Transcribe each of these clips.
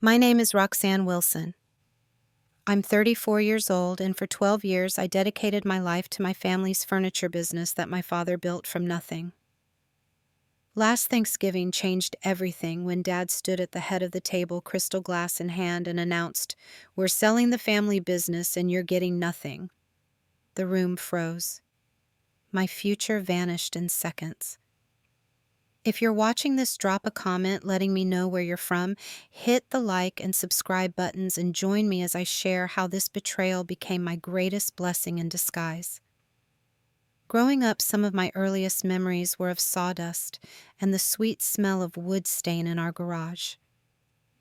My name is Roxanne Wilson. I'm 34 years old, and for 12 years I dedicated my life to my family's furniture business that my father built from nothing. Last Thanksgiving changed everything when Dad stood at the head of the table, crystal glass in hand, and announced, "We're selling the family business and you're getting nothing." The room froze. My future vanished in seconds. If you're watching this, drop a comment letting me know where you're from. Hit the like and subscribe buttons and join me as I share how this betrayal became my greatest blessing in disguise. Growing up, some of my earliest memories were of sawdust and the sweet smell of wood stain in our garage.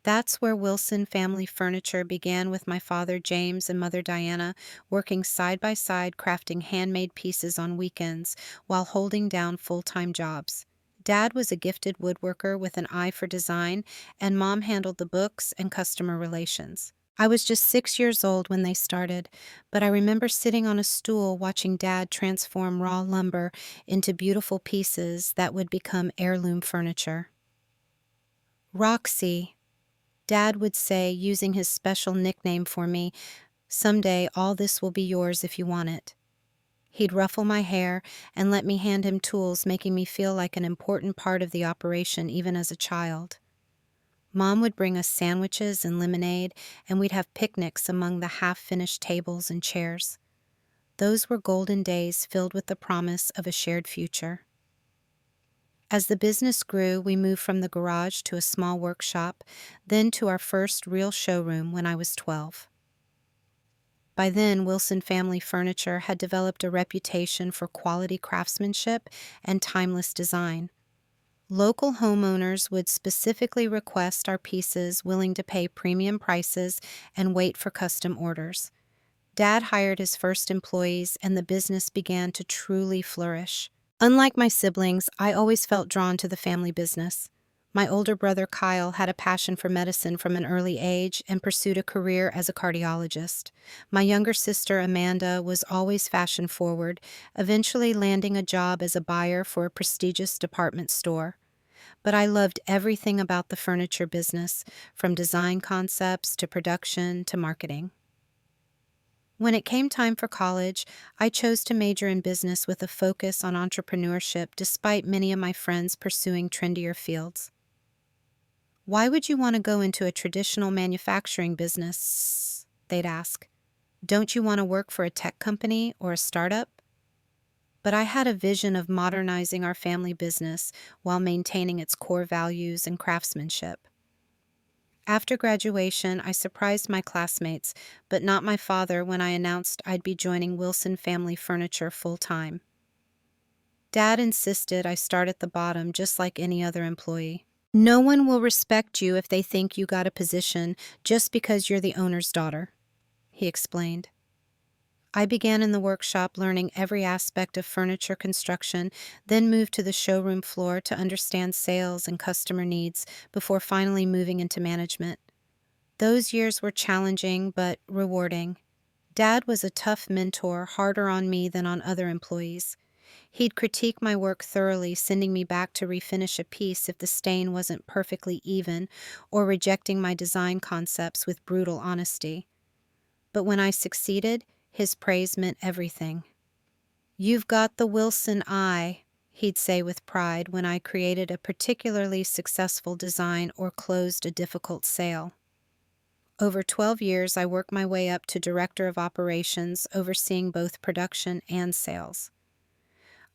That's where Wilson Family Furniture began, with my father James and mother Diana working side by side crafting handmade pieces on weekends while holding down full-time jobs. Dad was a gifted woodworker with an eye for design, and Mom handled the books and customer relations. I was just 6 years old when they started, but I remember sitting on a stool watching Dad transform raw lumber into beautiful pieces that would become heirloom furniture. "Roxy," Dad would say, using his special nickname for me, "someday all this will be yours if you want it." He'd ruffle my hair and let me hand him tools, making me feel like an important part of the operation even as a child. Mom would bring us sandwiches and lemonade, and we'd have picnics among the half-finished tables and chairs. Those were golden days filled with the promise of a shared future. As the business grew, we moved from the garage to a small workshop, then to our first real showroom when I was 12. By then, Wilson Family Furniture had developed a reputation for quality craftsmanship and timeless design. Local homeowners would specifically request our pieces, willing to pay premium prices and wait for custom orders. Dad hired his first employees, and the business began to truly flourish. Unlike my siblings, I always felt drawn to the family business. My older brother Kyle had a passion for medicine from an early age and pursued a career as a cardiologist. My younger sister Amanda was always fashion forward, eventually landing a job as a buyer for a prestigious department store. But I loved everything about the furniture business, from design concepts to production to marketing. When it came time for college, I chose to major in business with a focus on entrepreneurship, despite many of my friends pursuing trendier fields. "Why would you want to go into a traditional manufacturing business?" they'd ask. "Don't you want to work for a tech company or a startup?" But I had a vision of modernizing our family business while maintaining its core values and craftsmanship. After graduation, I surprised my classmates, but not my father, when I announced I'd be joining Wilson Family Furniture full-time. Dad insisted I start at the bottom, just like any other employee. "No one will respect you if they think you got a position just because you're the owner's daughter," he explained. I began in the workshop, learning every aspect of furniture construction, then moved to the showroom floor to understand sales and customer needs before finally moving into management. Those years were challenging but rewarding. Dad was a tough mentor, harder on me than on other employees. He'd critique my work thoroughly, sending me back to refinish a piece if the stain wasn't perfectly even, or rejecting my design concepts with brutal honesty. But when I succeeded, his praise meant everything. "You've got the Wilson eye," he'd say with pride when I created a particularly successful design or closed a difficult sale. Over 12 years, I worked my way up to director of operations, overseeing both production and sales.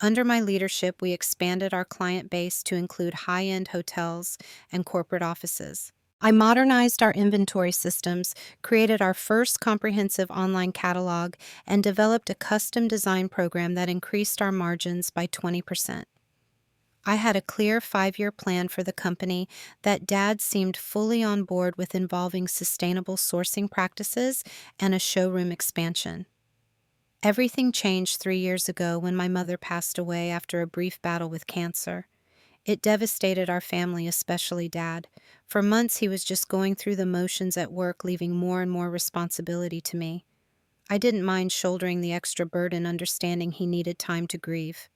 Under my leadership, we expanded our client base to include high-end hotels and corporate offices. I modernized our inventory systems, created our first comprehensive online catalog, and developed a custom design program that increased our margins by 20%. I had a clear 5-year plan for the company that Dad seemed fully on board with, involving sustainable sourcing practices and a showroom expansion. Everything changed 3 years ago when my mother passed away after a brief battle with cancer. It devastated our family, especially Dad. For months, he was just going through the motions at work, leaving more and more responsibility to me. I didn't mind shouldering the extra burden, understanding he needed time to grieve.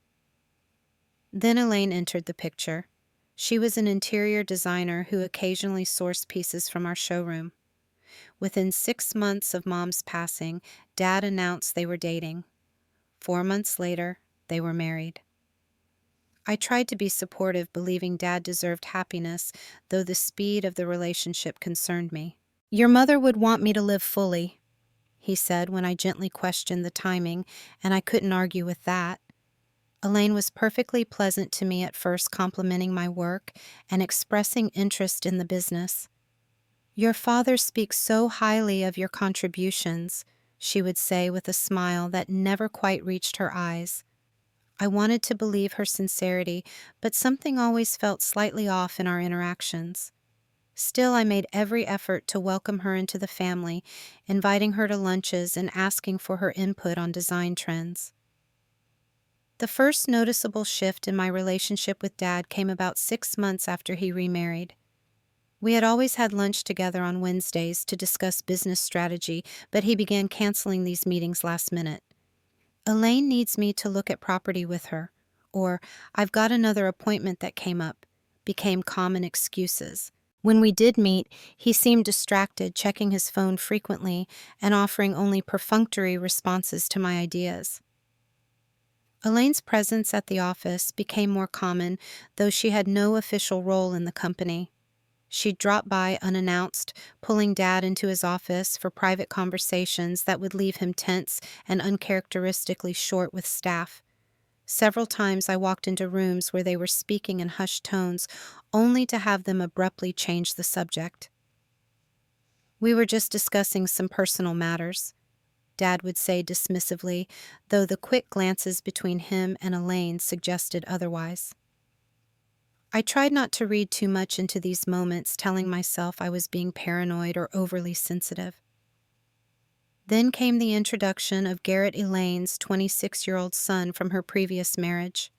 Then Elaine entered the picture. She was an interior designer who occasionally sourced pieces from our showroom. Within 6 months of Mom's passing, Dad announced they were dating. 4 months later, they were married. I tried to be supportive, believing Dad deserved happiness, though the speed of the relationship concerned me. "Your mother would want me to live fully," he said when I gently questioned the timing, and I couldn't argue with that. Elaine was perfectly pleasant to me at first, complimenting my work and expressing interest in the business. "Your father speaks so highly of your contributions," she would say with a smile that never quite reached her eyes. I wanted to believe her sincerity, but something always felt slightly off in our interactions. Still, I made every effort to welcome her into the family, inviting her to lunches and asking for her input on design trends. The first noticeable shift in my relationship with Dad came about 6 months after he remarried. We had always had lunch together on Wednesdays to discuss business strategy, but he began canceling these meetings last minute. "Elaine needs me to look at property with her," or "I've got another appointment that came up," became common excuses. When we did meet, he seemed distracted, checking his phone frequently and offering only perfunctory responses to my ideas. Elaine's presence at the office became more common, though she had no official role in the company. She'd drop by unannounced, pulling Dad into his office for private conversations that would leave him tense and uncharacteristically short with staff. Several times I walked into rooms where they were speaking in hushed tones, only to have them abruptly change the subject. "We were just discussing some personal matters," Dad would say dismissively, though the quick glances between him and Elaine suggested otherwise. I tried not to read too much into these moments, telling myself I was being paranoid or overly sensitive. Then came the introduction of Garrett Elaine's 26-year-old son from her previous marriage.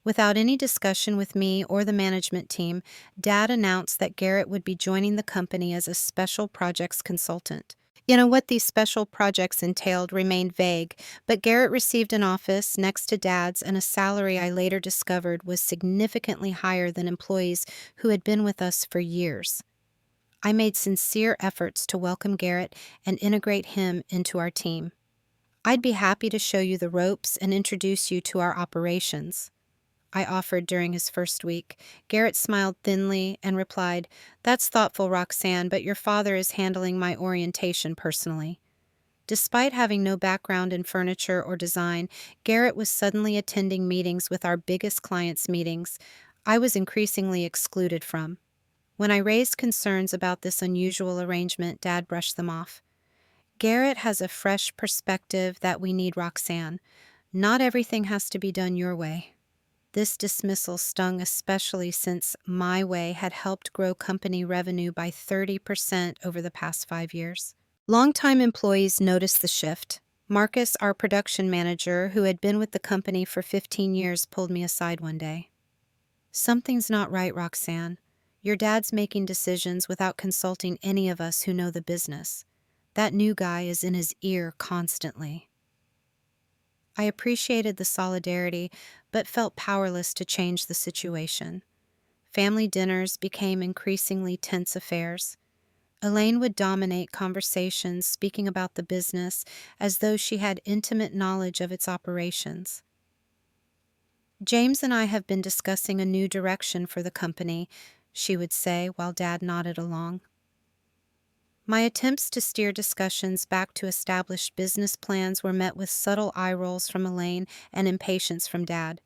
Without any discussion with me or the management team, Dad announced that Garrett would be joining the company as a special projects consultant. What these special projects entailed remained vague, but Garrett received an office next to Dad's and a salary I later discovered was significantly higher than employees who had been with us for years. I made sincere efforts to welcome Garrett and integrate him into our team. "I'd be happy to show you the ropes and introduce you to our operations," I offered during his first week. Garrett smiled thinly and replied, "That's thoughtful, Roxanne, but your father is handling my orientation personally." Despite having no background in furniture or design, Garrett was suddenly attending meetings with our biggest clients' meetings I was increasingly excluded from. When I raised concerns about this unusual arrangement, Dad brushed them off. "Garrett has a fresh perspective that we need, Roxanne. Not everything has to be done your way." This dismissal stung, especially since my way had helped grow company revenue by 30% over the past 5 years. Longtime employees noticed the shift. Marcus, our production manager, who had been with the company for 15 years, pulled me aside one day. "Something's not right, Roxanne. Your dad's making decisions without consulting any of us who know the business. That new guy is in his ear constantly." I appreciated the solidarity, but felt powerless to change the situation. Family dinners became increasingly tense affairs. Elaine would dominate conversations, speaking about the business as though she had intimate knowledge of its operations. "James and I have been discussing a new direction for the company," she would say while Dad nodded along. My attempts to steer discussions back to established business plans were met with subtle eye rolls from Elaine and impatience from Dad.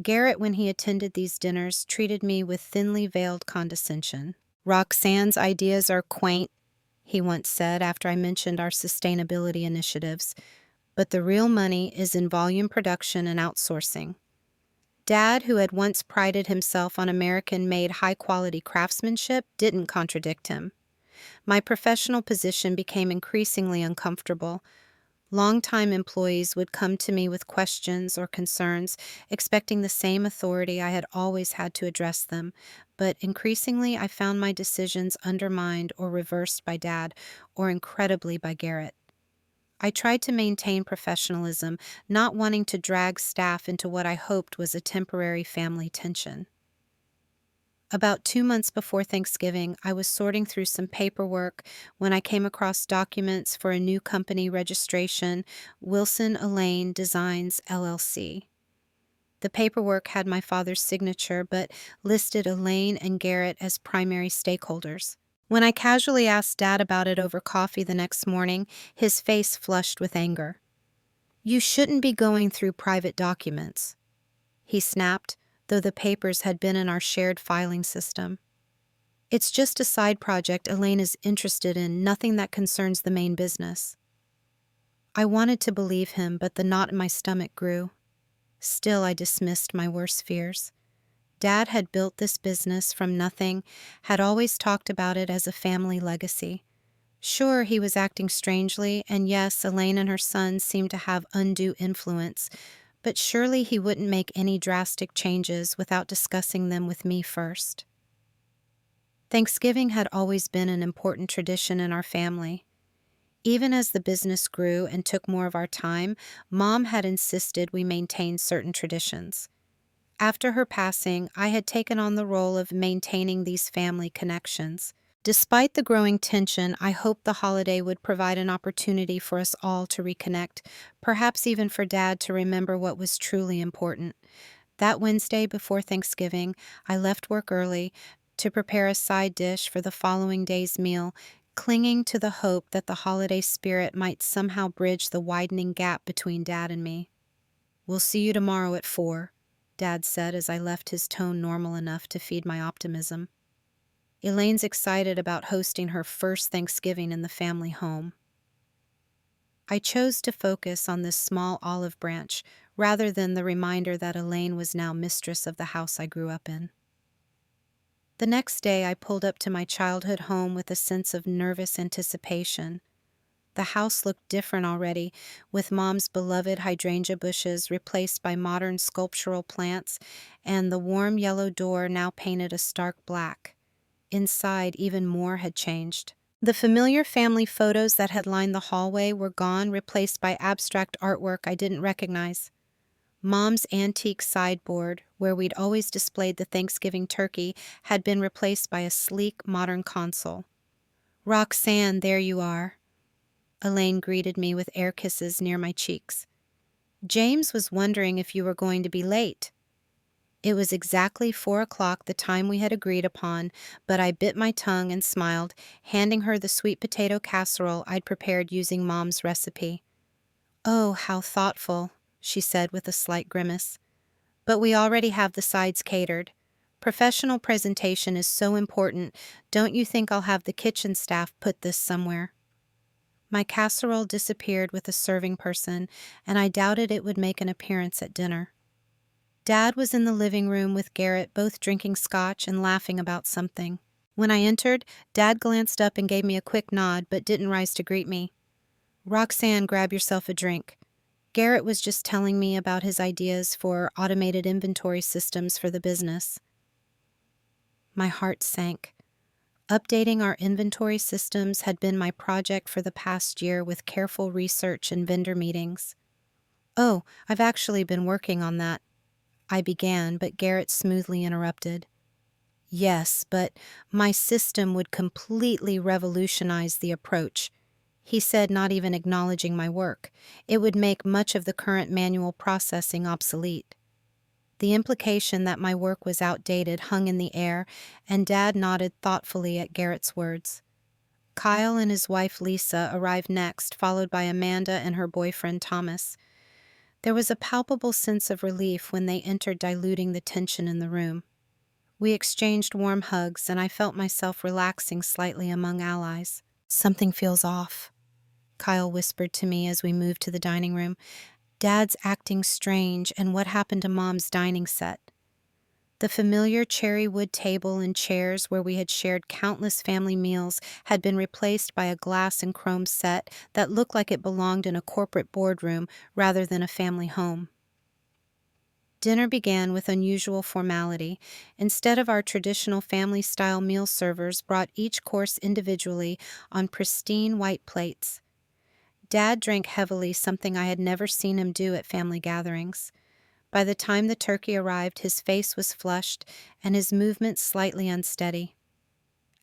Garrett, when he attended these dinners, treated me with thinly veiled condescension. "Roxanne's ideas are quaint," he once said after I mentioned our sustainability initiatives, "but the real money is in volume production and outsourcing." Dad, who had once prided himself on American-made high-quality craftsmanship, didn't contradict him. My professional position became increasingly uncomfortable. Longtime employees would come to me with questions or concerns, expecting the same authority I had always had to address them, but increasingly I found my decisions undermined or reversed by Dad, or incredibly by Garrett. I tried to maintain professionalism, not wanting to drag staff into what I hoped was a temporary family tension. About 2 months before Thanksgiving, I was sorting through some paperwork when I came across documents for a new company registration, Wilson Elaine Designs LLC. The paperwork had my father's signature, but listed Elaine and Garrett as primary stakeholders. When I casually asked Dad about it over coffee the next morning, his face flushed with anger. "You shouldn't be going through private documents," he snapped, though the papers had been in our shared filing system. "It's just a side project Elaine is interested in, nothing that concerns the main business." I wanted to believe him, but the knot in my stomach grew. Still, I dismissed my worst fears. Dad had built this business from nothing, had always talked about it as a family legacy. Sure, he was acting strangely, and yes, Elaine and her son seemed to have undue influence, but surely he wouldn't make any drastic changes without discussing them with me first. Thanksgiving had always been an important tradition in our family. Even as the business grew and took more of our time, Mom had insisted we maintain certain traditions. After her passing, I had taken on the role of maintaining these family connections. Despite the growing tension, I hoped the holiday would provide an opportunity for us all to reconnect, perhaps even for Dad to remember what was truly important. That Wednesday before Thanksgiving, I left work early to prepare a side dish for the following day's meal, clinging to the hope that the holiday spirit might somehow bridge the widening gap between Dad and me. "We'll see you tomorrow at 4, Dad said as I left, his tone normal enough to feed my optimism. Elaine's excited about hosting her first Thanksgiving in the family home. I chose to focus on this small olive branch rather than the reminder that Elaine was now mistress of the house I grew up in. The next day, I pulled up to my childhood home with a sense of nervous anticipation. The house looked different already, with Mom's beloved hydrangea bushes replaced by modern sculptural plants, and the warm yellow door now painted a stark black. Inside, even more had changed. The familiar family photos that had lined the hallway were gone, replaced by abstract artwork I didn't recognize. Mom's antique sideboard, where we'd always displayed the Thanksgiving turkey, had been replaced by a sleek, modern console. "Roxanne, there you are." Elaine greeted me with air kisses near my cheeks. "James was wondering if you were going to be late." It was exactly 4 o'clock, the time we had agreed upon, but I bit my tongue and smiled, handing her the sweet potato casserole I'd prepared using Mom's recipe. "Oh, how thoughtful," she said with a slight grimace. "But we already have the sides catered. Professional presentation is so important. Don't you think I'll have the kitchen staff put this somewhere?" My casserole disappeared with a serving person, and I doubted it would make an appearance at dinner. Dad was in the living room with Garrett, both drinking scotch and laughing about something. When I entered, Dad glanced up and gave me a quick nod, but didn't rise to greet me. "Roxanne, grab yourself a drink." Garrett was just telling me about his ideas for automated inventory systems for the business. My heart sank. Updating our inventory systems had been my project for the past year, with careful research and vendor meetings. "Oh, I've actually been working on that," I began, but Garrett smoothly interrupted. "Yes, but my system would completely revolutionize the approach," he said, not even acknowledging my work. "It would make much of the current manual processing obsolete." The implication that my work was outdated hung in the air, and Dad nodded thoughtfully at Garrett's words. Kyle and his wife Lisa arrived next, followed by Amanda and her boyfriend Thomas. There was a palpable sense of relief when they entered, diluting the tension in the room. We exchanged warm hugs, and I felt myself relaxing slightly among allies. "Something feels off," Kyle whispered to me as we moved to the dining room. "Dad's acting strange, and what happened to Mom's dining set?" The familiar cherry wood table and chairs where we had shared countless family meals had been replaced by a glass and chrome set that looked like it belonged in a corporate boardroom rather than a family home. Dinner began with unusual formality. Instead of our traditional family-style meal, servers brought each course individually on pristine white plates. Dad drank heavily, something I had never seen him do at family gatherings. By the time the turkey arrived, his face was flushed and his movements slightly unsteady.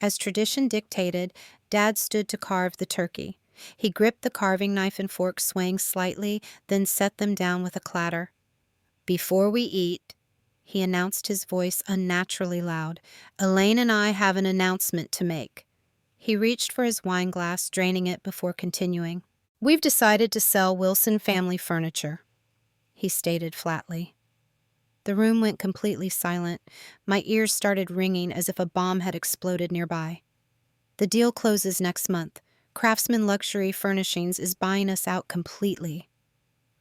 As tradition dictated, Dad stood to carve the turkey. He gripped the carving knife and fork, swaying slightly, then set them down with a clatter. "Before we eat," he announced, his voice unnaturally loud, "Elaine and I have an announcement to make." He reached for his wine glass, draining it before continuing. "We've decided to sell Wilson family furniture," he stated flatly. The room went completely silent. My ears started ringing as if a bomb had exploded nearby. "The deal closes next month. Craftsman Luxury Furnishings is buying us out completely."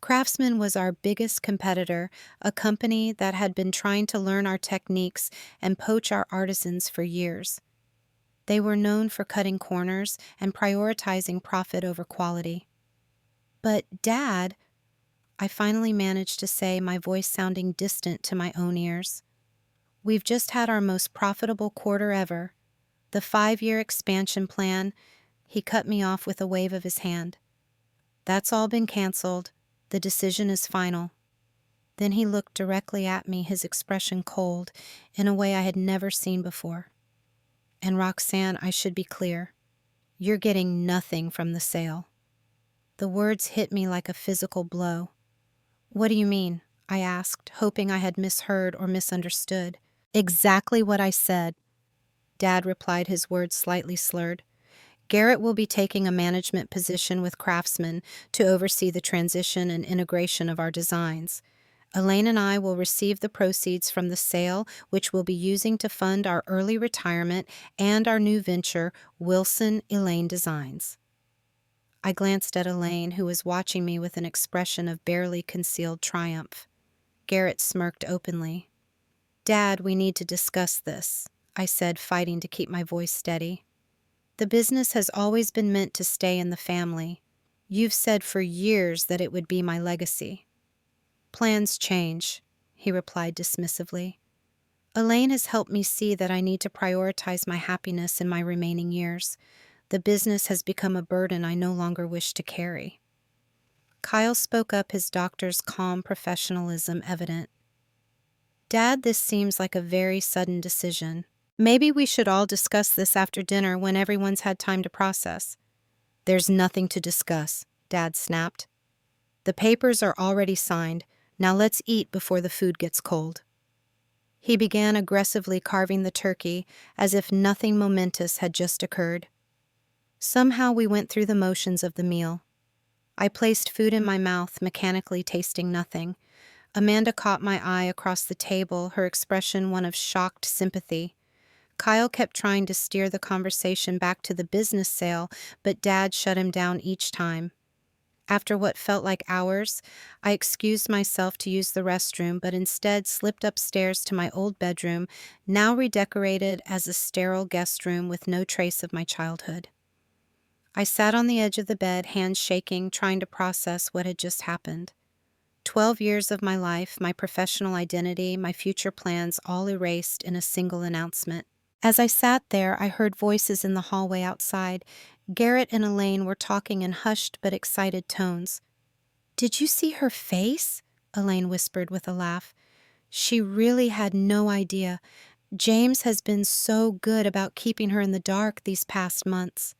Craftsman was our biggest competitor, a company that had been trying to learn our techniques and poach our artisans for years. They were known for cutting corners and prioritizing profit over quality. "But, Dad," I finally managed to say, my voice sounding distant to my own ears, "we've just had our most profitable quarter ever. The 5-year expansion plan." He cut me off with a wave of his hand. "That's all been canceled. The decision is final." Then he looked directly at me, his expression cold, in a way I had never seen before. "And Roxanne, I should be clear. You're getting nothing from the sale." The words hit me like a physical blow. "What do you mean?" I asked, hoping I had misheard or misunderstood. "Exactly what I said," Dad replied, his words slightly slurred. "Garrett will be taking a management position with Craftsman to oversee the transition and integration of our designs. Elaine and I will receive the proceeds from the sale, which we'll be using to fund our early retirement and our new venture, Wilson Elaine Designs." I glanced at Elaine, who was watching me with an expression of barely concealed triumph. Garrett smirked openly. "Dad, we need to discuss this," I said, fighting to keep my voice steady. "The business has always been meant to stay in the family. You've said for years that it would be my legacy." "Plans change," he replied dismissively. "Elaine has helped me see that I need to prioritize my happiness in my remaining years. The business has become a burden I no longer wish to carry." Kyle spoke up, his doctor's calm professionalism evident. "Dad, this seems like a very sudden decision. Maybe we should all discuss this after dinner when everyone's had time to process." "There's nothing to discuss," Dad snapped. "The papers are already signed. Now let's eat before the food gets cold." He began aggressively carving the turkey as if nothing momentous had just occurred. Somehow we went through the motions of the meal. I placed food in my mouth, mechanically tasting nothing. Amanda caught my eye across the table, her expression one of shocked sympathy. Kyle kept trying to steer the conversation back to the business sale, but Dad shut him down each time. After what felt like hours, I excused myself to use the restroom, but instead slipped upstairs to my old bedroom, now redecorated as a sterile guest room with no trace of my childhood. I sat on the edge of the bed, hands shaking, trying to process what had just happened. 12 years of my life, my professional identity, my future plans, all erased in a single announcement. As I sat there, I heard voices in the hallway outside. Garrett and Elaine were talking in hushed but excited tones. "Did you see her face?" Elaine whispered with a laugh. "She really had no idea. James has been so good about keeping her in the dark these past months."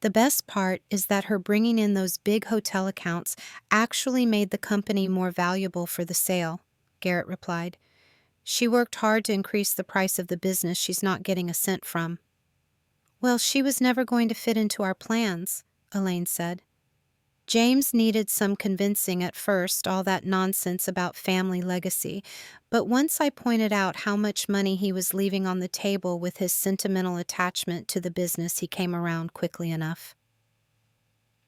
"The best part is that her bringing in those big hotel accounts actually made the company more valuable for the sale," Garrett replied. "She worked hard to increase the price of the business she's not getting a cent from." "Well, she was never going to fit into our plans," Elaine said. "James needed some convincing at first, all that nonsense about family legacy, but once I pointed out how much money he was leaving on the table with his sentimental attachment to the business, he came around quickly enough."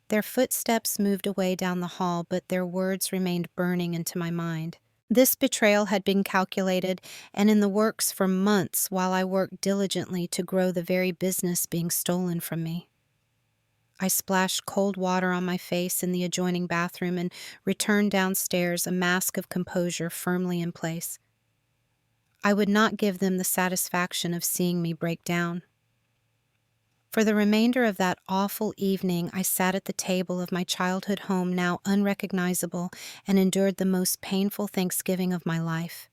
Their footsteps moved away down the hall, but their words remained burning into my mind. This betrayal had been calculated and in the works for months while I worked diligently to grow the very business being stolen from me. I splashed cold water on my face in the adjoining bathroom and returned downstairs, a mask of composure firmly in place. I would not give them the satisfaction of seeing me break down. For the remainder of that awful evening, I sat at the table of my childhood home, now unrecognizable, and endured the most painful Thanksgiving of my life.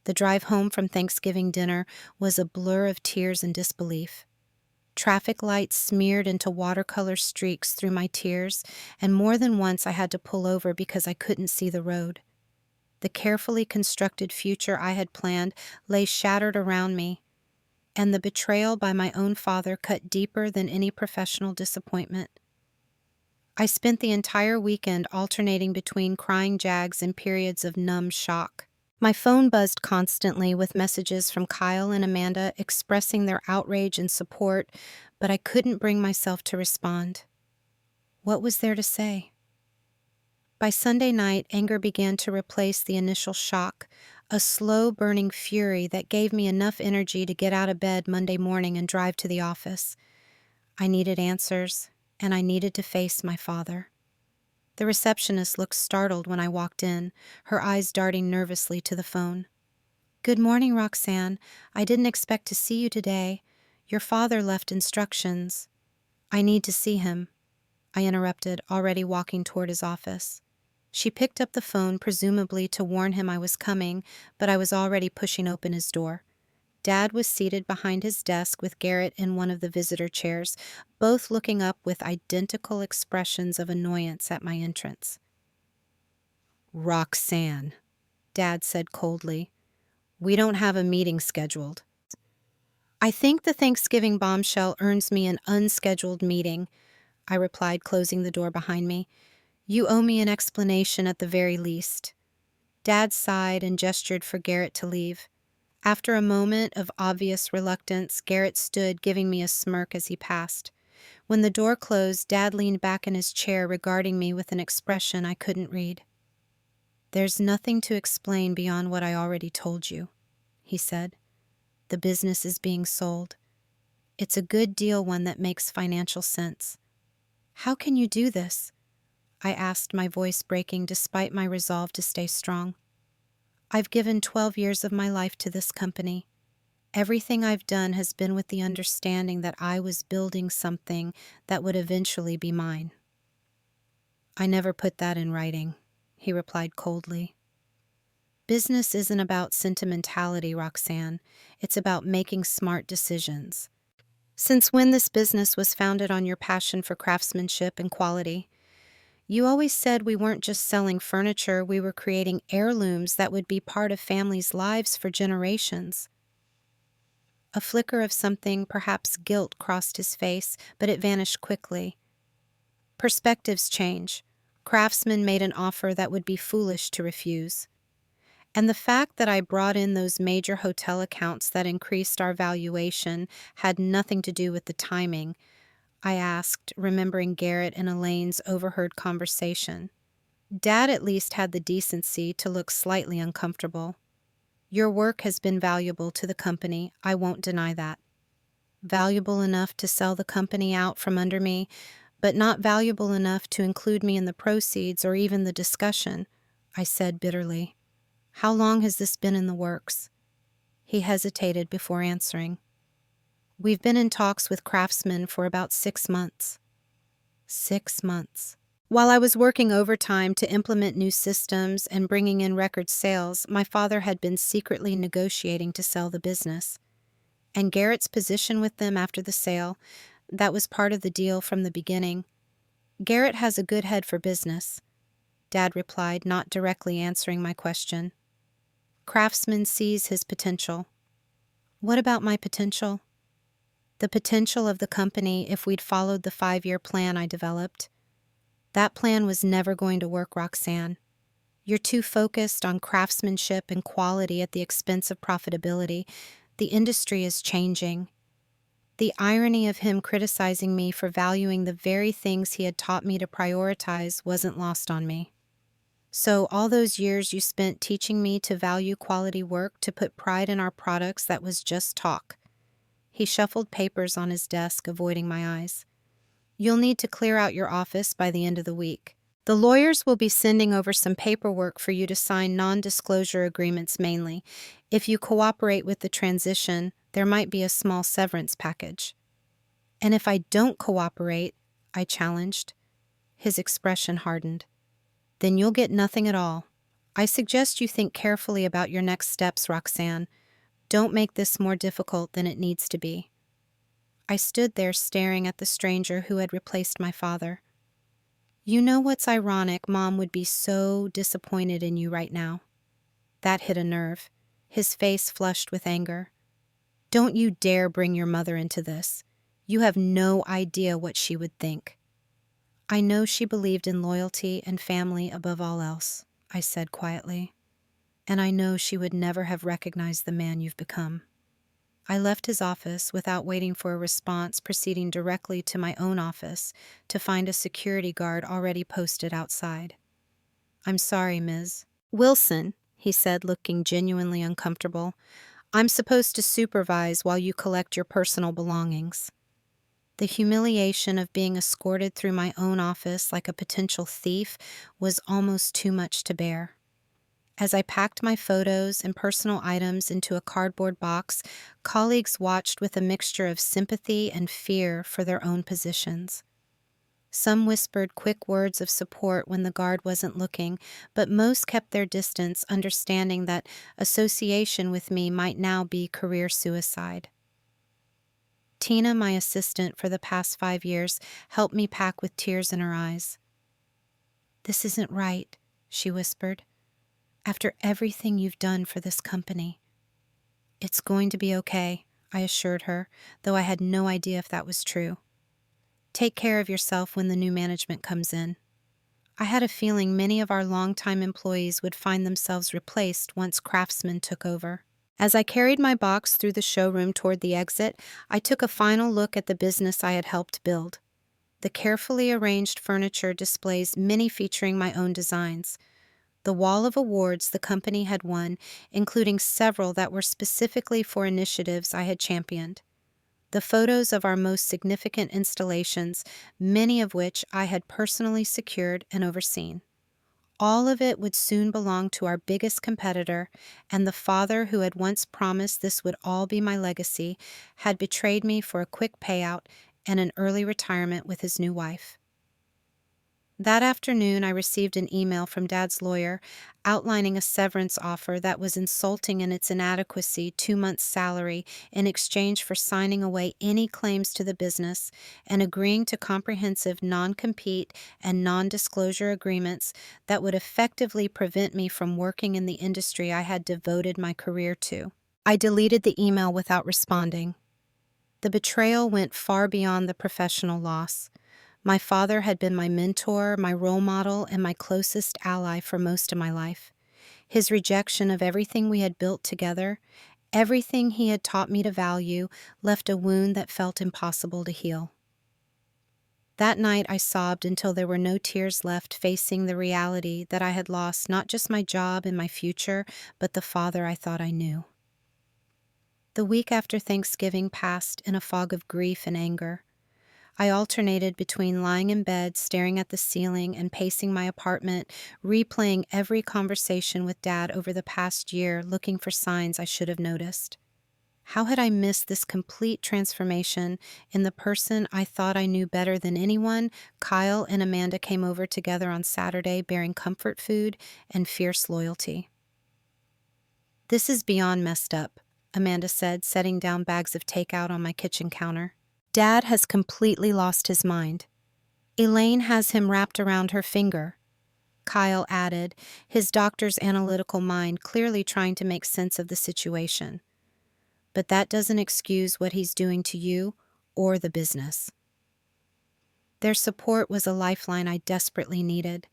The drive home from Thanksgiving dinner was a blur of tears and disbelief. Traffic lights smeared into watercolor streaks through my tears, and more than once I had to pull over because I couldn't see the road. The carefully constructed future I had planned lay shattered around me, and the betrayal by my own father cut deeper than any professional disappointment. I spent the entire weekend alternating between crying jags and periods of numb shock. My phone buzzed constantly with messages from Kyle and Amanda expressing their outrage and support, but I couldn't bring myself to respond. What was there to say? By Sunday night, anger began to replace the initial shock, a slow-burning fury that gave me enough energy to get out of bed Monday morning and drive to the office. I needed answers, and I needed to face my father. The receptionist looked startled when I walked in, her eyes darting nervously to the phone. "Good morning, Roxanne. I didn't expect to see you today. Your father left instructions." "I need to see him," I interrupted, already walking toward his office. She picked up the phone, presumably to warn him I was coming, but I was already pushing open his door. Dad was seated behind his desk with Garrett in one of the visitor chairs, both looking up with identical expressions of annoyance at my entrance. "Roxanne," Dad said coldly, "we don't have a meeting scheduled." "I think the Thanksgiving bombshell earns me an unscheduled meeting," I replied, closing the door behind me. "You owe me an explanation at the very least." Dad sighed and gestured for Garrett to leave. After a moment of obvious reluctance, Garrett stood, giving me a smirk as he passed. When the door closed, Dad leaned back in his chair, regarding me with an expression I couldn't read. "There's nothing to explain beyond what I already told you," he said. "The business is being sold. It's a good deal, one that makes financial sense." "How can you do this?" I asked, my voice breaking despite my resolve to stay strong. "I've given 12 years of my life to this company. Everything I've done has been with the understanding that I was building something that would eventually be mine." "I never put that in writing," he replied coldly. "Business isn't about sentimentality, Roxanne. It's about making smart decisions. Since when this business was founded on your passion for craftsmanship and quality. You always said we weren't just selling furniture, we were creating heirlooms that would be part of families' lives for generations." A flicker of something, perhaps guilt, crossed his face, but it vanished quickly. Perspectives change. Craftsmen made an offer that would be foolish to refuse. And the fact that I brought in those major hotel accounts that increased our valuation had nothing to do with the timing, I asked, remembering Garrett and Elaine's overheard conversation. Dad at least had the decency to look slightly uncomfortable. "Your work has been valuable to the company, I won't deny that. Valuable enough to sell the company out from under me, but not valuable enough to include me in the proceeds or even the discussion," I said bitterly. "How long has this been in the works?" He hesitated before answering. "We've been in talks with craftsmen for about 6 months. 6 months. While I was working overtime to implement new systems and bringing in record sales, my father had been secretly negotiating to sell the business. And Garrett's position with them after the sale, that was part of the deal from the beginning. Garrett has a good head for business," Dad replied, not directly answering my question. "Craftsman sees his potential." "What about my potential?" "The potential of the company if we'd followed the 5-year plan I developed. That plan was never going to work, Roxanne. You're too focused on craftsmanship and quality at the expense of profitability. The industry is changing." The irony of him criticizing me for valuing the very things he had taught me to prioritize wasn't lost on me. "So all those years you spent teaching me to value quality work, to put pride in our products, that was just talk." He shuffled papers on his desk, avoiding my eyes. "You'll need to clear out your office by the end of the week. The lawyers will be sending over some paperwork for you to sign non-disclosure agreements mainly. If you cooperate with the transition, there might be a small severance package." And if I don't cooperate, I challenged. His expression hardened. Then you'll get nothing at all. I suggest you think carefully about your next steps, Roxanne. Don't make this more difficult than it needs to be. I stood there staring at the stranger who had replaced my father. You know what's ironic? Mom would be so disappointed in you right now. That hit a nerve. His face flushed with anger. Don't you dare bring your mother into this. You have no idea what she would think. I know she believed in loyalty and family above all else, I said quietly. And I know she would never have recognized the man you've become. I left his office without waiting for a response, proceeding directly to my own office to find a security guard already posted outside. I'm sorry, Ms. Wilson, he said, looking genuinely uncomfortable. I'm supposed to supervise while you collect your personal belongings. The humiliation of being escorted through my own office like a potential thief was almost too much to bear. As I packed my photos and personal items into a cardboard box, colleagues watched with a mixture of sympathy and fear for their own positions. Some whispered quick words of support when the guard wasn't looking, but most kept their distance, understanding that association with me might now be career suicide. Tina, my assistant for the past 5 years, helped me pack with tears in her eyes. This isn't right, she whispered. After everything you've done for this company. It's going to be okay, I assured her, though I had no idea if that was true. Take care of yourself when the new management comes in. I had a feeling many of our longtime employees would find themselves replaced once craftsmen took over. As I carried my box through the showroom toward the exit, I took a final look at the business I had helped build. The carefully arranged furniture displays many featuring my own designs. The wall of awards the company had won, including several that were specifically for initiatives I had championed. The photos of our most significant installations, many of which I had personally secured and overseen. All of it would soon belong to our biggest competitor, and the father who had once promised this would all be my legacy had betrayed me for a quick payout and an early retirement with his new wife. That afternoon, I received an email from Dad's lawyer outlining a severance offer that was insulting in its inadequacy, 2 months' salary, in exchange for signing away any claims to the business and agreeing to comprehensive non-compete and non-disclosure agreements that would effectively prevent me from working in the industry I had devoted my career to. I deleted the email without responding. The betrayal went far beyond the professional loss. My father had been my mentor, my role model, and my closest ally for most of my life. His rejection of everything we had built together, everything he had taught me to value, left a wound that felt impossible to heal. That night I sobbed until there were no tears left, facing the reality that I had lost not just my job and my future, but the father I thought I knew. The week after Thanksgiving passed in a fog of grief and anger. I alternated between lying in bed, staring at the ceiling, and pacing my apartment, replaying every conversation with Dad over the past year, looking for signs I should have noticed. How had I missed this complete transformation in the person I thought I knew better than anyone? Kyle and Amanda came over together on Saturday, bearing comfort food and fierce loyalty. This is beyond messed up, Amanda said, setting down bags of takeout on my kitchen counter. Dad has completely lost his mind. Elaine has him wrapped around her finger, Kyle added, his doctor's analytical mind clearly trying to make sense of the situation. But that doesn't excuse what he's doing to you or the business. Their support was a lifeline I desperately needed.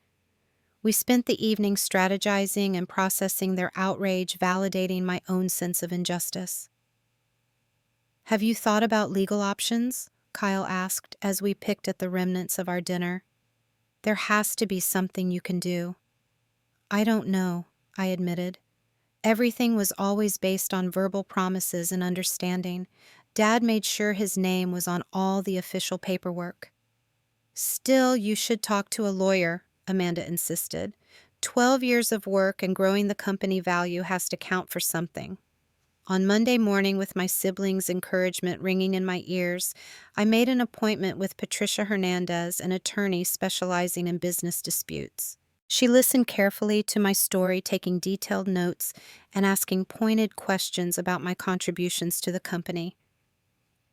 We spent the evening strategizing and processing their outrage, validating my own sense of injustice. Have you thought about legal options? Kyle asked as we picked at the remnants of our dinner. There has to be something you can do. I don't know, I admitted. Everything was always based on verbal promises and understanding. Dad made sure his name was on all the official paperwork. Still, you should talk to a lawyer, Amanda insisted. 12 years of work and growing the company value has to count for something. On Monday morning, with my siblings' encouragement ringing in my ears, I made an appointment with Patricia Hernandez, an attorney specializing in business disputes. She listened carefully to my story, taking detailed notes and asking pointed questions about my contributions to the company.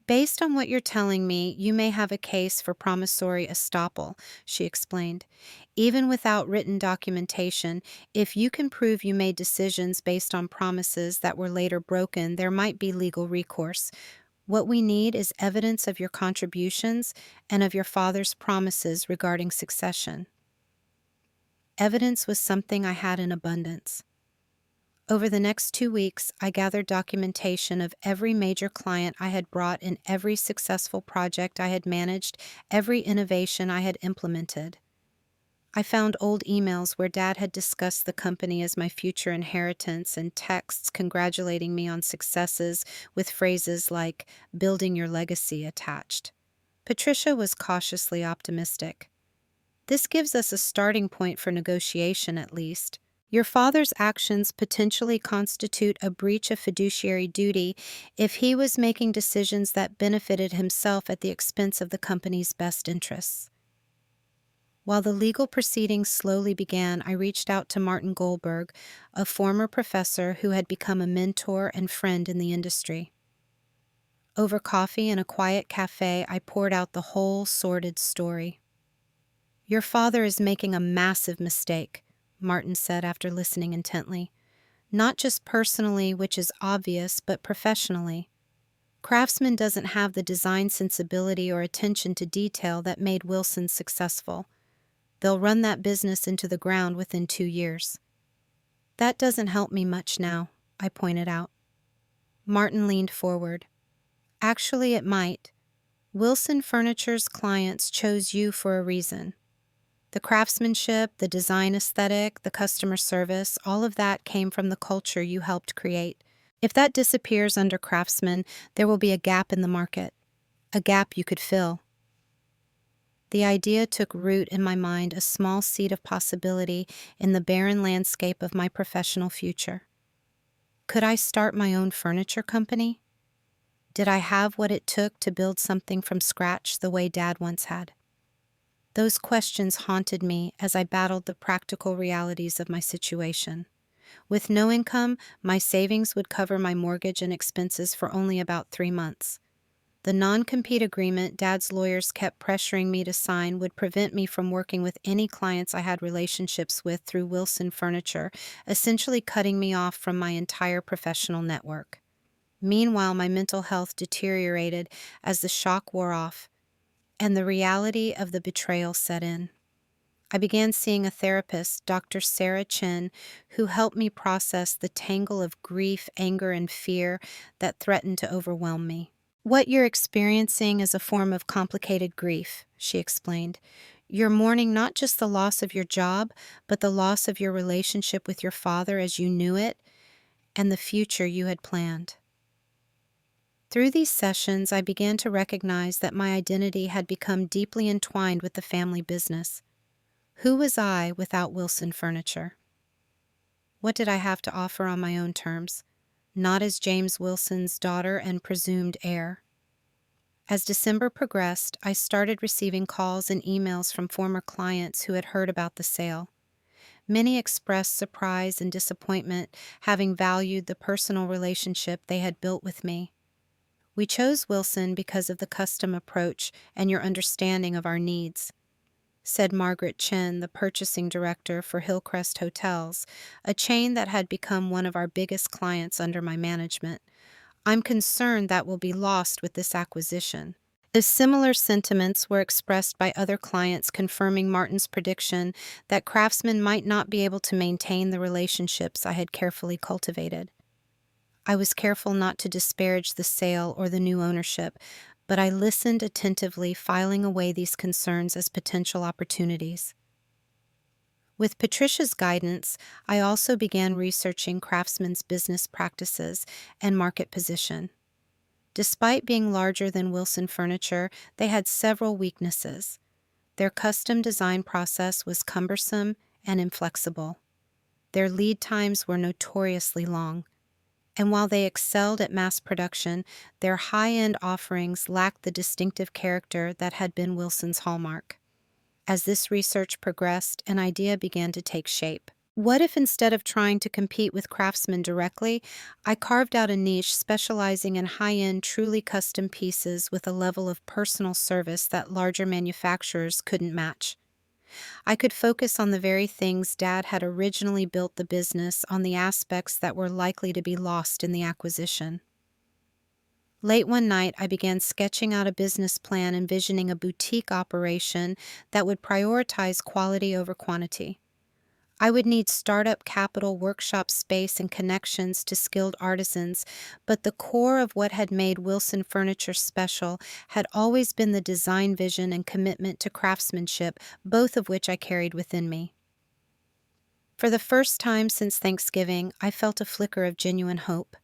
Based on what you're telling me, you may have a case for promissory estoppel, she explained. Even without written documentation, if you can prove you made decisions based on promises that were later broken, there might be legal recourse. What we need is evidence of your contributions and of your father's promises regarding succession. Evidence was something I had in abundance. Over the next 2 weeks, I gathered documentation of every major client I had brought in, every successful project I had managed, every innovation I had implemented. I found old emails where Dad had discussed the company as my future inheritance and texts congratulating me on successes with phrases like "building your legacy" attached. Patricia was cautiously optimistic. This gives us a starting point for negotiation, at least. Your father's actions potentially constitute a breach of fiduciary duty if he was making decisions that benefited himself at the expense of the company's best interests. While the legal proceedings slowly began, I reached out to Martin Goldberg, a former professor who had become a mentor and friend in the industry. Over coffee in a quiet cafe, I poured out the whole sordid story. "Your father is making a massive mistake," Martin said after listening intently. "Not just personally, which is obvious, but professionally. Craftsman doesn't have the design sensibility or attention to detail that made Wilson successful. They'll run that business into the ground within 2 years." "That doesn't help me much now," I pointed out. Martin leaned forward. "Actually, it might. Wilson Furniture's clients chose you for a reason. The craftsmanship, the design aesthetic, the customer service, all of that came from the culture you helped create. If that disappears under Craftsman, there will be a gap in the market, a gap you could fill." The idea took root in my mind, a small seed of possibility in the barren landscape of my professional future. Could I start my own furniture company? Did I have what it took to build something from scratch the way Dad once had? Those questions haunted me as I battled the practical realities of my situation. With no income, my savings would cover my mortgage and expenses for only about 3 months. The non-compete agreement Dad's lawyers kept pressuring me to sign would prevent me from working with any clients I had relationships with through Wilson Furniture, essentially cutting me off from my entire professional network. Meanwhile, my mental health deteriorated as the shock wore off, and the reality of the betrayal set in. I began seeing a therapist, Dr. Sarah Chen, who helped me process the tangle of grief, anger, and fear that threatened to overwhelm me. "What you're experiencing is a form of complicated grief," she explained. "You're mourning not just the loss of your job, but the loss of your relationship with your father as you knew it, and the future you had planned." Through these sessions, I began to recognize that my identity had become deeply entwined with the family business. Who was I without Wilson Furniture? What did I have to offer on my own terms, not as James Wilson's daughter and presumed heir? As December progressed, I started receiving calls and emails from former clients who had heard about the sale. Many expressed surprise and disappointment, having valued the personal relationship they had built with me. "We chose Wilson because of the custom approach and your understanding of our needs," said Margaret Chen, the purchasing director for Hillcrest Hotels, a chain that had become one of our biggest clients under my management. "I'm concerned that will be lost with this acquisition." The similar sentiments were expressed by other clients, confirming Martin's prediction that Craftsman might not be able to maintain the relationships I had carefully cultivated. I was careful not to disparage the sale or the new ownership, but I listened attentively, filing away these concerns as potential opportunities. With Patricia's guidance, I also began researching Craftsman's business practices and market position. Despite being larger than Wilson Furniture, they had several weaknesses. Their custom design process was cumbersome and inflexible. Their lead times were notoriously long, And while they excelled at mass production, their high-end offerings lacked the distinctive character that had been Wilson's hallmark. As this research progressed, an idea began to take shape. What if instead of trying to compete with craftsmen directly, I carved out a niche specializing in high-end, truly custom pieces with a level of personal service that larger manufacturers couldn't match? I could focus on the very things Dad had originally built the business on, the aspects that were likely to be lost in the acquisition. Late one night, I began sketching out a business plan envisioning a boutique operation that would prioritize quality over quantity. I would need startup capital, workshop space, and connections to skilled artisans, but the core of what had made Wilson Furniture special had always been the design vision and commitment to craftsmanship, both of which I carried within me. For the first time since Thanksgiving, I felt a flicker of genuine hope.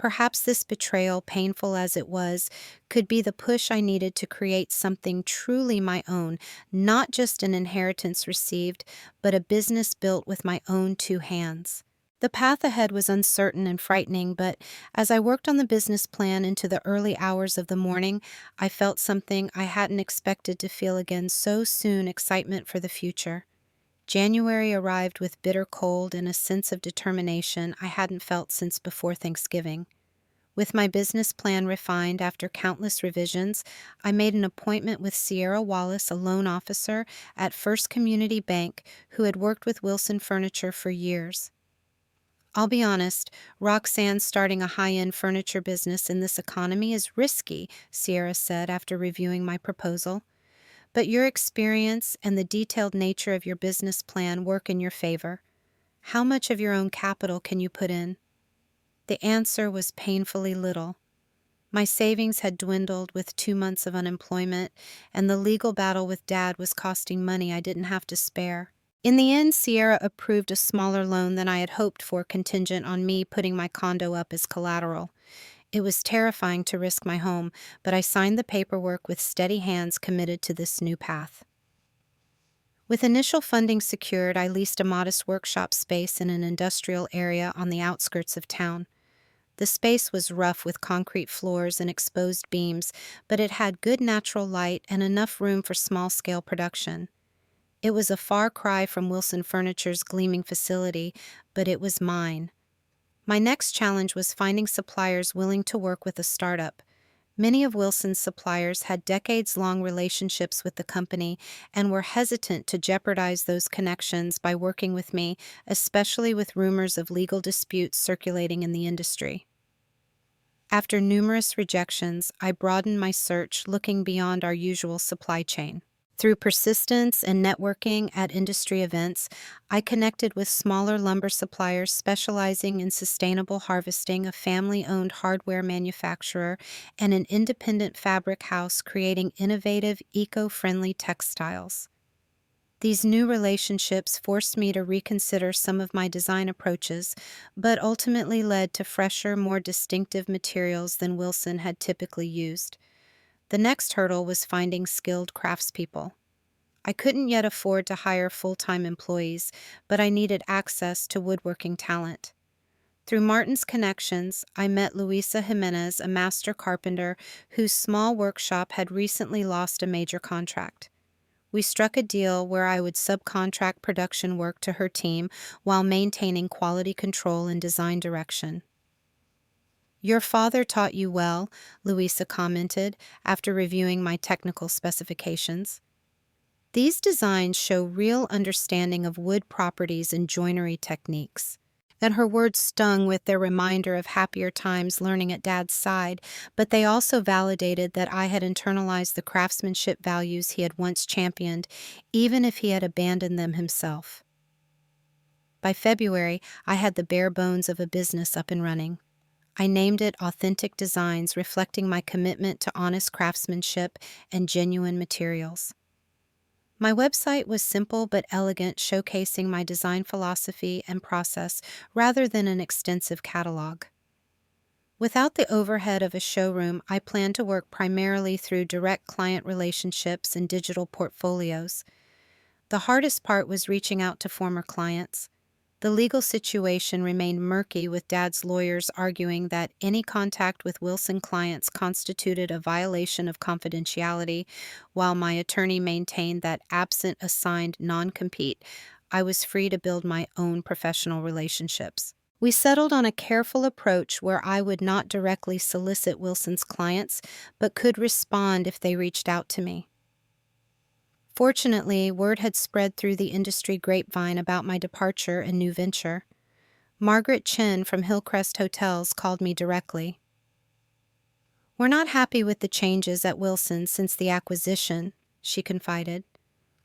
Perhaps this betrayal, painful as it was, could be the push I needed to create something truly my own, not just an inheritance received, but a business built with my own two hands. The path ahead was uncertain and frightening, but as I worked on the business plan into the early hours of the morning, I felt something I hadn't expected to feel again so soon: excitement for the future. January arrived with bitter cold and a sense of determination I hadn't felt since before Thanksgiving. With my business plan refined after countless revisions, I made an appointment with Sierra Wallace, a loan officer at First Community Bank who had worked with Wilson Furniture for years. "I'll be honest, Roxanne, starting a high-end furniture business in this economy is risky," Sierra said after reviewing my proposal. "But your experience and the detailed nature of your business plan work in your favor. How much of your own capital can you put in?" The answer was painfully little. My savings had dwindled with 2 months of unemployment, and the legal battle with Dad was costing money I didn't have to spare. In the end, Sierra approved a smaller loan than I had hoped for, contingent on me putting my condo up as collateral. It was terrifying to risk my home, but I signed the paperwork with steady hands, committed to this new path. With initial funding secured, I leased a modest workshop space in an industrial area on the outskirts of town. The space was rough with concrete floors and exposed beams, but it had good natural light and enough room for small-scale production. It was a far cry from Wilson Furniture's gleaming facility, but it was mine. My next challenge was finding suppliers willing to work with a startup. Many of Wilson's suppliers had decades-long relationships with the company and were hesitant to jeopardize those connections by working with me, especially with rumors of legal disputes circulating in the industry. After numerous rejections, I broadened my search, looking beyond our usual supply chain. Through persistence and networking at industry events, I connected with smaller lumber suppliers specializing in sustainable harvesting, a family-owned hardware manufacturer, and an independent fabric house creating innovative, eco-friendly textiles. These new relationships forced me to reconsider some of my design approaches, but ultimately led to fresher, more distinctive materials than Wilson had typically used. The next hurdle was finding skilled craftspeople. I couldn't yet afford to hire full-time employees, but I needed access to woodworking talent. Through Martin's connections, I met Luisa Jimenez, a master carpenter whose small workshop had recently lost a major contract. We struck a deal where I would subcontract production work to her team while maintaining quality control and design direction. "Your father taught you well," Luisa commented after reviewing my technical specifications. "These designs show real understanding of wood properties and joinery techniques." And her words stung with their reminder of happier times learning at Dad's side, but they also validated that I had internalized the craftsmanship values he had once championed, even if he had abandoned them himself. By February, I had the bare bones of a business up and running. I named it Authentic Designs, reflecting my commitment to honest craftsmanship and genuine materials. My website was simple but elegant, showcasing my design philosophy and process rather than an extensive catalog. Without the overhead of a showroom, I planned to work primarily through direct client relationships and digital portfolios. The hardest part was reaching out to former clients. The legal situation remained murky, with Dad's lawyers arguing that any contact with Wilson clients constituted a violation of confidentiality, while my attorney maintained that absent a signed non-compete, I was free to build my own professional relationships. We settled on a careful approach where I would not directly solicit Wilson's clients, but could respond if they reached out to me. Fortunately, word had spread through the industry grapevine about my departure and new venture. Margaret Chen from Hillcrest Hotels called me directly. "We're not happy with the changes at Wilson's since the acquisition," she confided.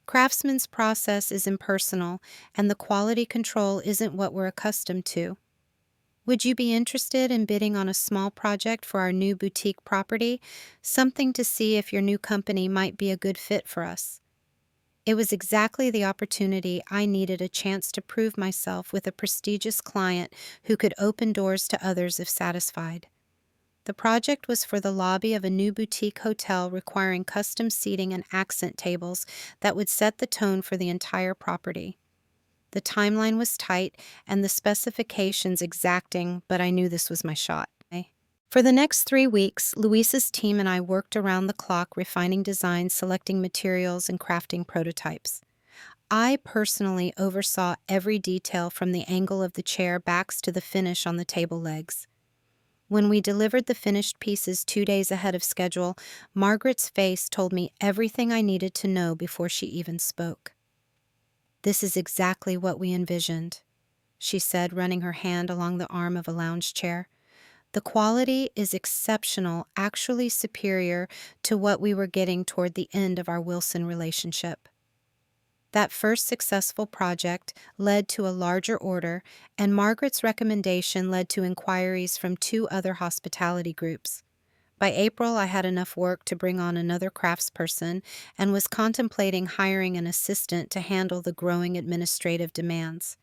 "Craftsman's process is impersonal, and the quality control isn't what we're accustomed to. Would you be interested in bidding on a small project for our new boutique property? Something to see if your new company might be a good fit for us." It was exactly the opportunity I needed, a chance to prove myself with a prestigious client who could open doors to others if satisfied. The project was for the lobby of a new boutique hotel, requiring custom seating and accent tables that would set the tone for the entire property. The timeline was tight and the specifications exacting, but I knew this was my shot. For the next 3 weeks, Luisa's team and I worked around the clock, refining designs, selecting materials, and crafting prototypes. I personally oversaw every detail, from the angle of the chair backs to the finish on the table legs. When we delivered the finished pieces 2 days ahead of schedule, Margaret's face told me everything I needed to know before she even spoke. "This is exactly what we envisioned," she said, running her hand along the arm of a lounge chair. "The quality is exceptional, actually superior to what we were getting toward the end of our Wilson relationship." That first successful project led to a larger order, and Margaret's recommendation led to inquiries from 2 other hospitality groups. By April, I had enough work to bring on another craftsperson and was contemplating hiring an assistant to handle the growing administrative demands.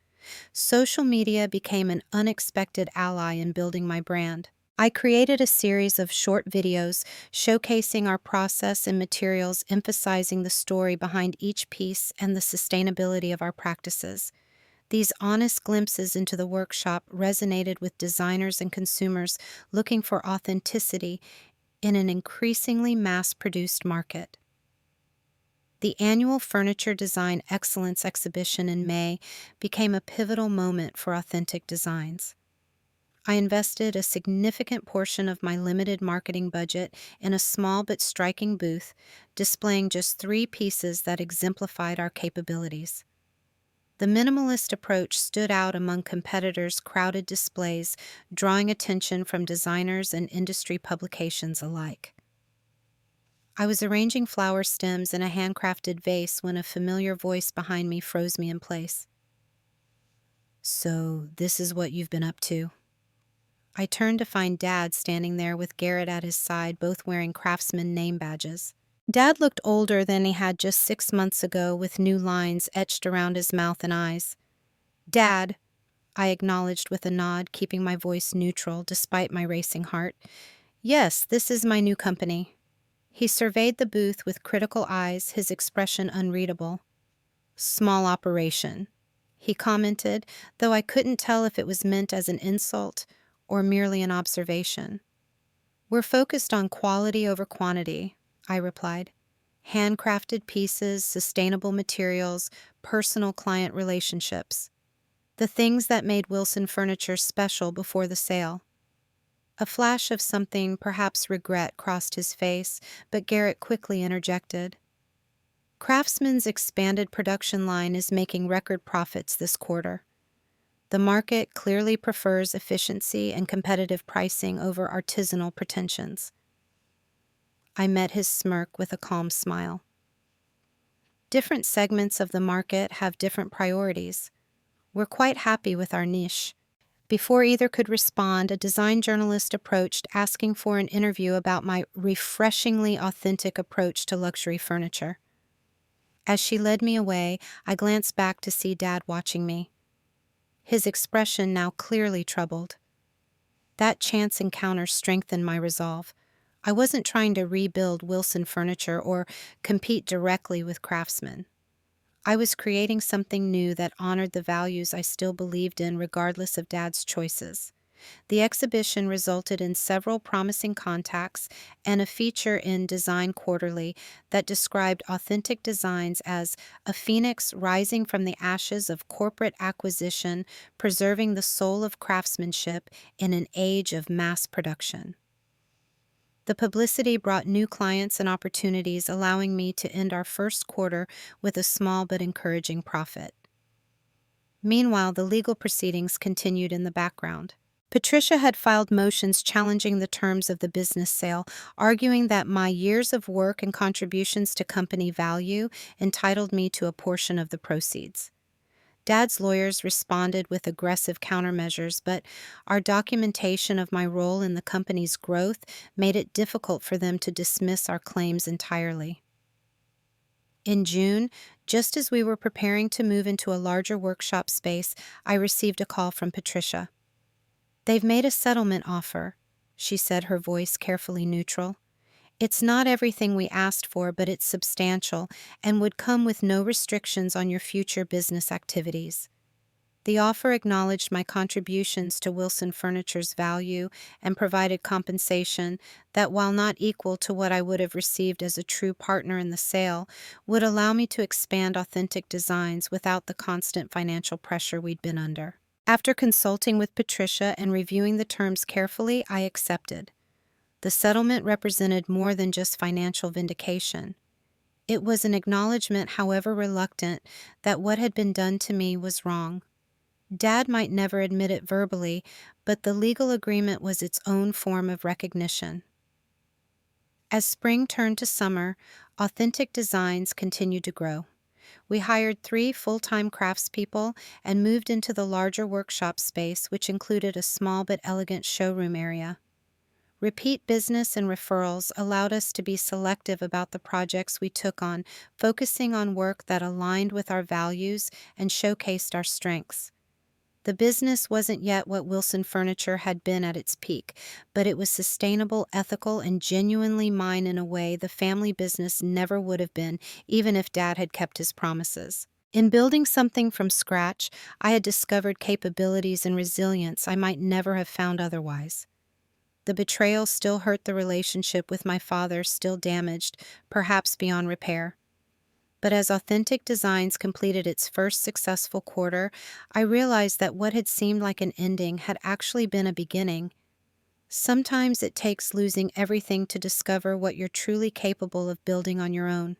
Social media became an unexpected ally in building my brand. I created a series of short videos showcasing our process and materials, emphasizing the story behind each piece and the sustainability of our practices. These honest glimpses into the workshop resonated with designers and consumers looking for authenticity in an increasingly mass-produced market. The annual Furniture Design Excellence exhibition in May became a pivotal moment for authentic designs. I invested a significant portion of my limited marketing budget in a small but striking booth, displaying just 3 pieces that exemplified our capabilities. The minimalist approach stood out among competitors' crowded displays, drawing attention from designers and industry publications alike. I was arranging flower stems in a handcrafted vase when a familiar voice behind me froze me in place. "So, this is what you've been up to." I turned to find Dad standing there with Garrett at his side, both wearing Craftsman name badges. Dad looked older than he had just 6 months ago, with new lines etched around his mouth and eyes. "Dad," I acknowledged with a nod, keeping my voice neutral despite my racing heart. "Yes, this is my new company." He surveyed the booth with critical eyes, his expression unreadable. "Small operation," he commented, though I couldn't tell if it was meant as an insult or merely an observation. "We're focused on quality over quantity," I replied. "Handcrafted pieces, sustainable materials, personal client relationships. The things that made Wilson Furniture special before the sale." A flash of something, perhaps regret, crossed his face, but Garrett quickly interjected. "Craftsman's expanded production line is making record profits this quarter. The market clearly prefers efficiency and competitive pricing over artisanal pretensions." I met his smirk with a calm smile. "Different segments of the market have different priorities. We're quite happy with our niche." Before either could respond, a design journalist approached, asking for an interview about my refreshingly authentic approach to luxury furniture. As she led me away, I glanced back to see Dad watching me, his expression now clearly troubled. That chance encounter strengthened my resolve. I wasn't trying to rebuild Wilson Furniture or compete directly with Craftsman. I was creating something new that honored the values I still believed in regardless of Dad's choices. The exhibition resulted in several promising contacts and a feature in Design Quarterly that described authentic designs as a phoenix rising from the ashes of corporate acquisition, preserving the soul of craftsmanship in an age of mass production. The publicity brought new clients and opportunities, allowing me to end our first quarter with a small but encouraging profit. Meanwhile, the legal proceedings continued in the background. Patricia had filed motions challenging the terms of the business sale, arguing that my years of work and contributions to company value entitled me to a portion of the proceeds. Dad's lawyers responded with aggressive countermeasures, but our documentation of my role in the company's growth made it difficult for them to dismiss our claims entirely. In June, just as we were preparing to move into a larger workshop space, I received a call from Patricia. "They've made a settlement offer," she said, her voice carefully neutral. "It's not everything we asked for, but it's substantial and would come with no restrictions on your future business activities." The offer acknowledged my contributions to Wilson Furniture's value and provided compensation that, while not equal to what I would have received as a true partner in the sale, would allow me to expand authentic designs without the constant financial pressure we'd been under. After consulting with Patricia and reviewing the terms carefully, I accepted. The settlement represented more than just financial vindication. It was an acknowledgement, however reluctant, that what had been done to me was wrong. Dad might never admit it verbally, but the legal agreement was its own form of recognition. As spring turned to summer, authentic designs continued to grow. We hired 3 full-time craftspeople and moved into the larger workshop space, which included a small but elegant showroom area. Repeat business and referrals allowed us to be selective about the projects we took on, focusing on work that aligned with our values and showcased our strengths. The business wasn't yet what Wilson Furniture had been at its peak, but it was sustainable, ethical, and genuinely mine in a way the family business never would have been, even if Dad had kept his promises. In building something from scratch, I had discovered capabilities and resilience I might never have found otherwise. The betrayal still hurt the relationship with my father, still damaged, perhaps beyond repair. But as Authentic Designs completed its first successful quarter, I realized that what had seemed like an ending had actually been a beginning. Sometimes it takes losing everything to discover what you're truly capable of building on your own.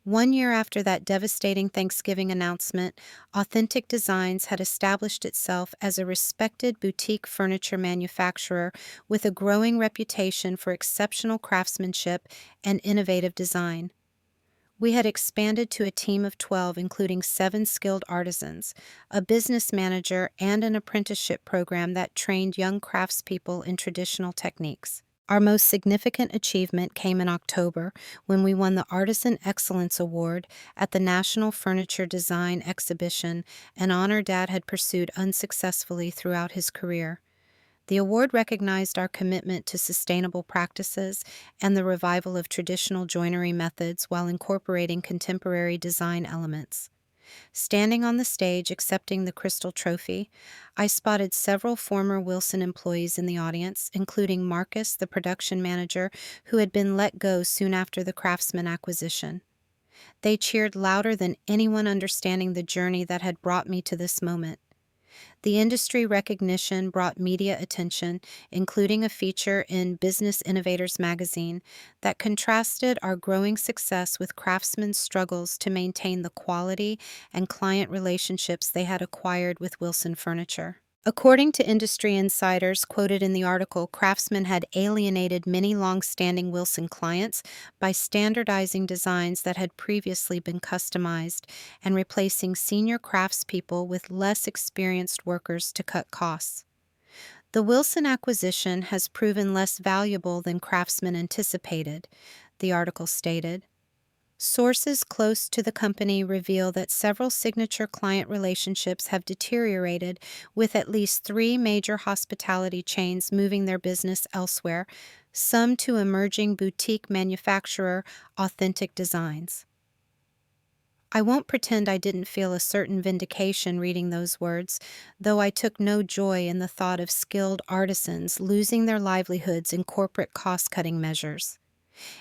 1 year after that devastating Thanksgiving announcement, Authentic Designs had established itself as a respected boutique furniture manufacturer with a growing reputation for exceptional craftsmanship and innovative design. We had expanded to a team of 12, including 7 skilled artisans, a business manager, and an apprenticeship program that trained young craftspeople in traditional techniques. Our most significant achievement came in October when we won the Artisan Excellence Award at the National Furniture Design Exhibition, an honor Dad had pursued unsuccessfully throughout his career. The award recognized our commitment to sustainable practices and the revival of traditional joinery methods while incorporating contemporary design elements. Standing on the stage accepting the Crystal Trophy, I spotted several former Wilson employees in the audience, including Marcus, the production manager, who had been let go soon after the Craftsman acquisition. They cheered louder than anyone understanding the journey that had brought me to this moment. The industry recognition brought media attention, including a feature in Business Innovators magazine that contrasted our growing success with craftsmen's struggles to maintain the quality and client relationships they had acquired with Wilson Furniture. According to industry insiders quoted in the article, Craftsman had alienated many long-standing Wilson clients by standardizing designs that had previously been customized and replacing senior craftspeople with less experienced workers to cut costs. The Wilson acquisition has proven less valuable than Craftsman anticipated, the article stated. Sources close to the company reveal that several signature client relationships have deteriorated, with at least 3 major hospitality chains moving their business elsewhere, some to emerging boutique manufacturer Authentic Designs. I won't pretend I didn't feel a certain vindication reading those words, though I took no joy in the thought of skilled artisans losing their livelihoods in corporate cost-cutting measures.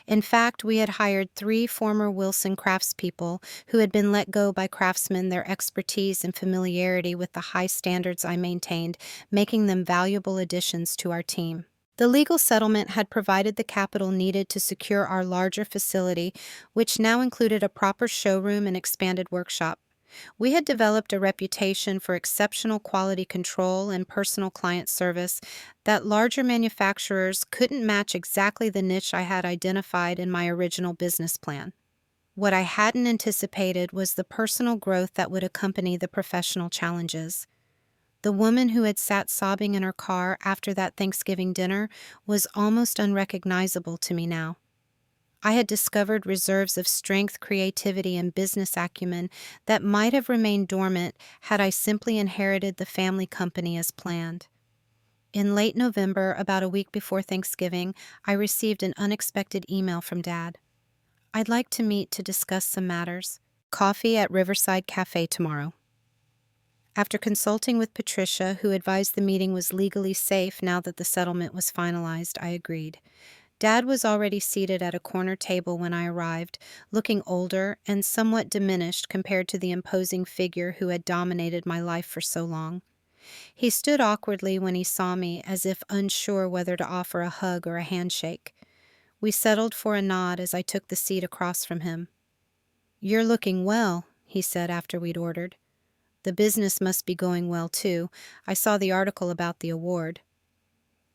In fact, we had hired 3 former Wilson craftspeople who had been let go by craftsmen, their expertise and familiarity with the high standards I maintained, making them valuable additions to our team. The legal settlement had provided the capital needed to secure our larger facility, which now included a proper showroom and expanded workshop. We had developed a reputation for exceptional quality control and personal client service that larger manufacturers couldn't match exactly the niche I had identified in my original business plan. What I hadn't anticipated was the personal growth that would accompany the professional challenges. The woman who had sat sobbing in her car after that Thanksgiving dinner was almost unrecognizable to me now. I had discovered reserves of strength, creativity, and business acumen that might have remained dormant had I simply inherited the family company as planned. In late November, about a week before Thanksgiving, I received an unexpected email from Dad. "I'd like to meet to discuss some matters. Coffee at Riverside Cafe tomorrow." After consulting with Patricia, who advised the meeting was legally safe now that the settlement was finalized, I agreed. Dad was already seated at a corner table when I arrived, looking older and somewhat diminished compared to the imposing figure who had dominated my life for so long. He stood awkwardly when he saw me, as if unsure whether to offer a hug or a handshake. We settled for a nod as I took the seat across from him. "You're looking well," he said after we'd ordered. "The business must be going well, too. I saw the article about the award."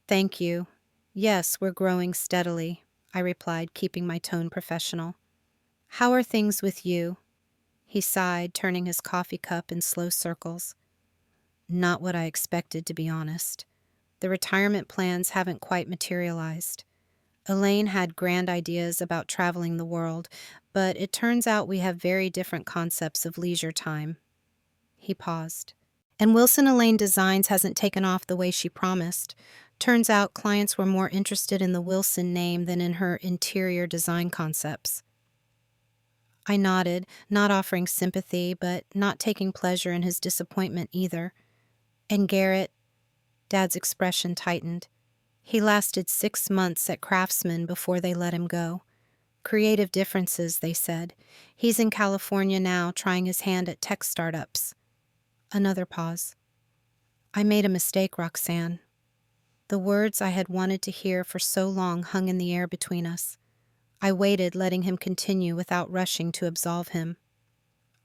"Thank you. Yes, we're growing steadily," I replied, keeping my tone professional. "How are things with you?" He sighed, turning his coffee cup in slow circles. "Not what I expected, to be honest. The retirement plans haven't quite materialized. Elaine had grand ideas about traveling the world, but it turns out we have very different concepts of leisure time." He paused. "And Wilson Elaine Designs hasn't taken off the way she promised. Turns out clients were more interested in the Wilson name than in her interior design concepts." I nodded, not offering sympathy, but not taking pleasure in his disappointment either. "And Garrett?" Dad's expression tightened. "He lasted 6 months at Craftsman before they let him go. Creative differences, they said. He's in California now, trying his hand at tech startups." Another pause. "I made a mistake, Roxanne." The words I had wanted to hear for so long hung in the air between us. I waited, letting him continue without rushing to absolve him.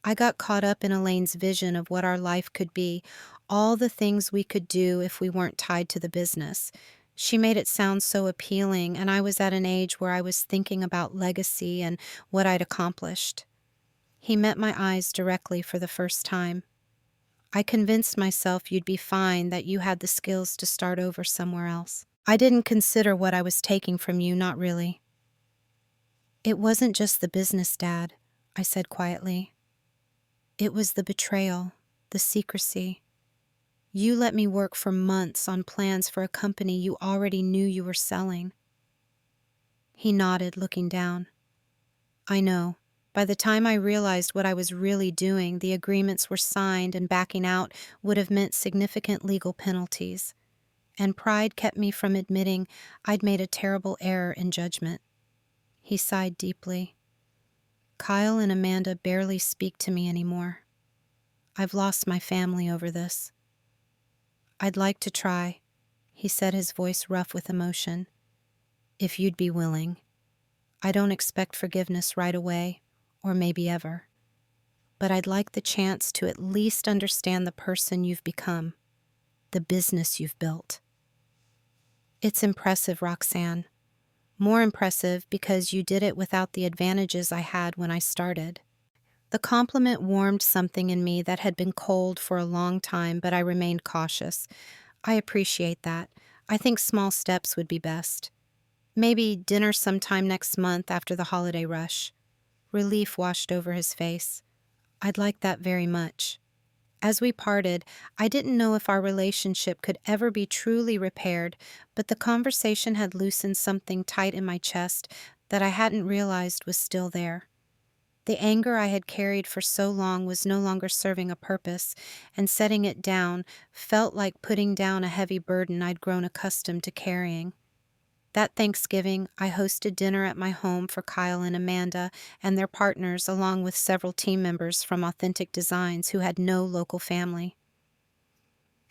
"I got caught up in Elaine's vision of what our life could be, all the things we could do if we weren't tied to the business. She made it sound so appealing, and I was at an age where I was thinking about legacy and what I'd accomplished." He met my eyes directly for the first time. "I convinced myself you'd be fine, that you had the skills to start over somewhere else. I didn't consider what I was taking from you, not really." "It wasn't just the business, Dad," I said quietly. "It was the betrayal, the secrecy. You let me work for months on plans for a company you already knew you were selling." He nodded, looking down. "I know. By the time I realized what I was really doing, the agreements were signed, and backing out would have meant significant legal penalties. And pride kept me from admitting I'd made a terrible error in judgment." He sighed deeply. "Kyle and Amanda barely speak to me anymore. I've lost my family over this." "I'd like to try," he said, his voice rough with emotion. "If you'd be willing. I don't expect forgiveness right away, or maybe ever. But I'd like the chance to at least understand the person you've become, the business you've built." "It's impressive, Roxanne. More impressive because you did it without the advantages I had when I started." The compliment warmed something in me that had been cold for a long time, but I remained cautious. "I appreciate that. I think small steps would be best. Maybe dinner sometime next month after the holiday rush." Relief washed over his face. "I'd like that very much." As we parted, I didn't know if our relationship could ever be truly repaired, but the conversation had loosened something tight in my chest that I hadn't realized was still there. The anger I had carried for so long was no longer serving a purpose, and setting it down felt like putting down a heavy burden I'd grown accustomed to carrying. That Thanksgiving, I hosted dinner at my home for Kyle and Amanda and their partners, along with several team members from Authentic Designs who had no local family.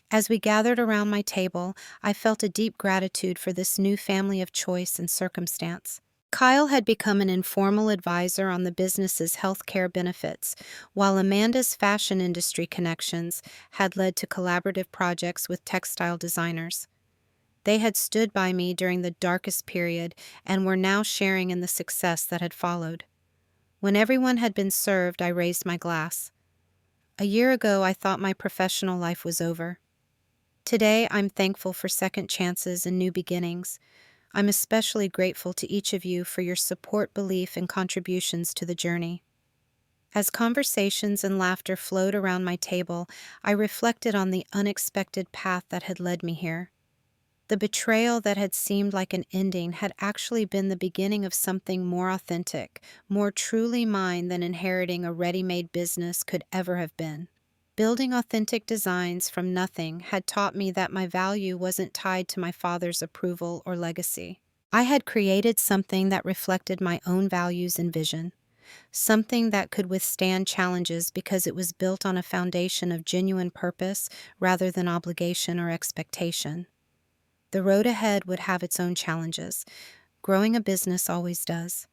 As we gathered around my table, I felt a deep gratitude for this new family of choice and circumstance. Kyle had become an informal advisor on the business's healthcare benefits, while Amanda's fashion industry connections had led to collaborative projects with textile designers. They had stood by me during the darkest period and were now sharing in the success that had followed. When everyone had been served, I raised my glass. A year ago, I thought my professional life was over. Today, I'm thankful for second chances and new beginnings. I'm especially grateful to each of you for your support, belief, and contributions to the journey. As conversations and laughter flowed around my table, I reflected on the unexpected path that had led me here. The betrayal that had seemed like an ending had actually been the beginning of something more authentic, more truly mine than inheriting a ready-made business could ever have been. Building Authentic Designs from nothing had taught me that my value wasn't tied to my father's approval or legacy. I had created something that reflected my own values and vision, something that could withstand challenges because it was built on a foundation of genuine purpose rather than obligation or expectation. The road ahead would have its own challenges. Growing a business always does.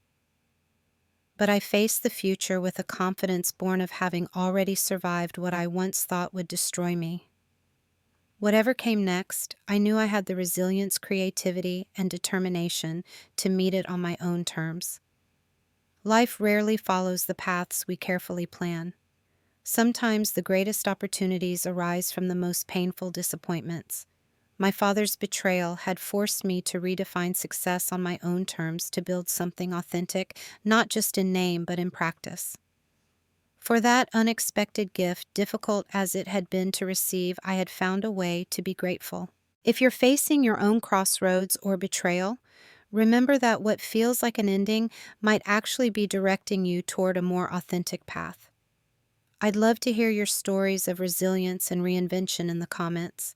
But I faced the future with a confidence born of having already survived what I once thought would destroy me. Whatever came next, I knew I had the resilience, creativity, and determination to meet it on my own terms. Life rarely follows the paths we carefully plan. Sometimes the greatest opportunities arise from the most painful disappointments. My father's betrayal had forced me to redefine success on my own terms to build something authentic, not just in name but in practice. For that unexpected gift, difficult as it had been to receive, I had found a way to be grateful. If you're facing your own crossroads or betrayal, remember that what feels like an ending might actually be directing you toward a more authentic path. I'd love to hear your stories of resilience and reinvention in the comments.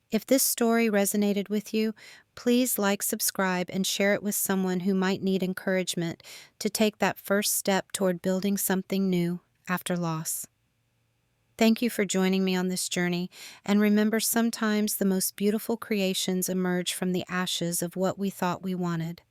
If this story resonated with you, please like, subscribe, and share it with someone who might need encouragement to take that first step toward building something new after loss. Thank you for joining me on this journey, and remember, sometimes the most beautiful creations emerge from the ashes of what we thought we wanted.